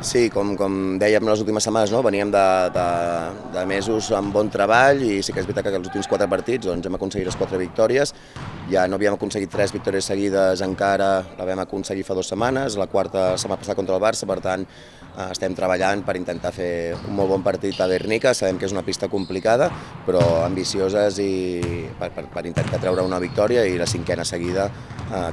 Sí, com dèiem les últimes setmanes, no? Veníem de mesos amb bon treball i sí que és veritat que els últims 4 partits doncs, hem aconseguit les 4 victòries. Ja no havíem aconseguit 3 victòries seguides encara, la vam aconseguir fa 2 setmanes, la quarta la setmana passada contra el Barça, per tant estem treballant per intentar fer un molt bon partit a Guernica. Sabem que és una pista complicada, però ambicioses i per intentar treure una victòria i la 5a seguida,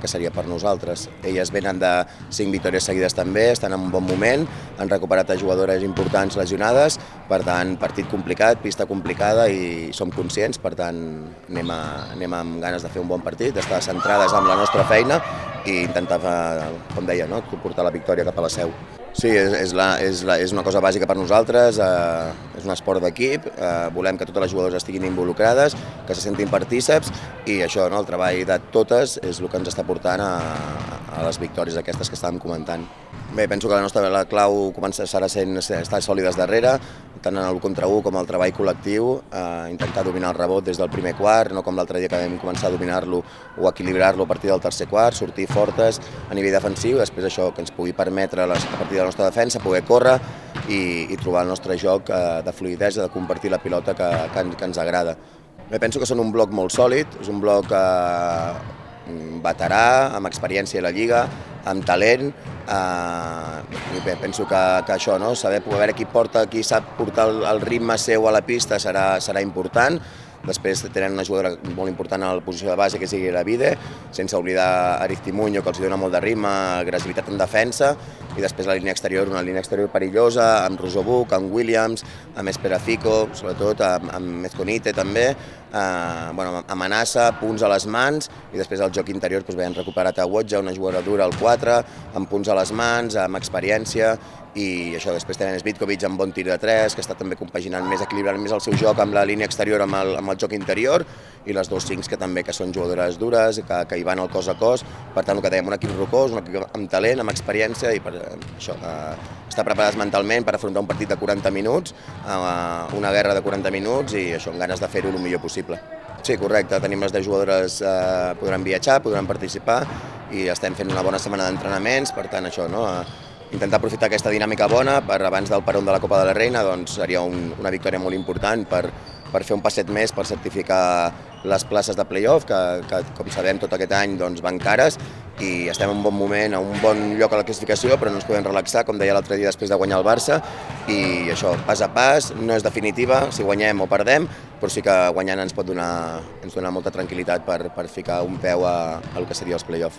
que seria per nosaltres. Elles venen de 5 victòries seguides també, estan en un bon moment, han recuperat a jugadores importants lesionades, per tant, partit complicat, pista complicada i som conscients, per tant, anem amb ganes de fer un bon partit, d'estar centrades en la nostra feina i intentar, com deia, no? Portar la victòria cap a la Seu. Sí, és una cosa bàsica per nosaltres, és un esport d'equip, volem que totes les jugadores estiguin involucrades, que se sentin partíceps i això, no? El treball de totes és el que ens està portant a les victòries aquestes que estàvem comentant. Bé, penso que la clau serà estar sòlides darrere, tant en el contra 1 com el treball col·lectiu, intentar dominar el rebot des del primer quart, no com l'altre dia que vam començar a dominar-lo o equilibrar-lo a partir del tercer quart, sortir fortes a nivell defensiu, després això que ens pugui permetre a partir de la nostra defensa poder córrer i trobar el nostre joc de fluïdesa, de compartir la pilota que ens agrada. Bé, penso que són un bloc molt sòlid, és un bloc veterà, amb experiència a la Lliga, amb talent, i bé, penso que això, no? Saber veure qui sap portar el ritme seu a la pista serà important. Després tenen una jugadora molt important a la posició de base, que és Iravide, sense oblidar Ariztimuño, que els dona molt de ritme, agressivitat en defensa, i després la línia exterior, una línia exterior perillosa, amb Rosobuc, amb Williams, amb Esperafico, sobretot amb Mezconite també, amenaça, punts a les mans, i després el joc interior han recuperat a Wotja, una jugadora dura al 4, amb punts a les mans, amb experiència, i això, després tenen Svitkovic amb bon tir de 3, que està també compaginant més, equilibrant més el seu joc amb la línia exterior, amb el joc interior, i les 2-5 que també són jugadores dures, que hi van al cos a cos. Per tant, el que dèiem, un equip rocós, un equip amb talent, amb experiència, i per això, estar preparats mentalment per afrontar un partit de 40 minuts, una guerra de 40 minuts, i això, amb ganes de fer-ho el millor possible. Sí, correcte, tenim les 10 jugadores, podran viatjar, podran participar, i estem fent una bona setmana d'entrenaments, per tant, això, no? Intentar aprofitar aquesta dinàmica bona per abans del peron de la Copa de la Reina, doncs seria una victòria molt important per fer un passet més, per certificar les places de play-off, que com sabem tot aquest any doncs, van cares, i estem en un bon moment, a un bon lloc a la classificació, però no ens podem relaxar, com deia l'altre dia després de guanyar el Barça, i això, pas a pas, no és definitiva, si guanyem o perdem, però sí que guanyant ens dona molta tranquil·litat per ficar un peu al que seria els play-off.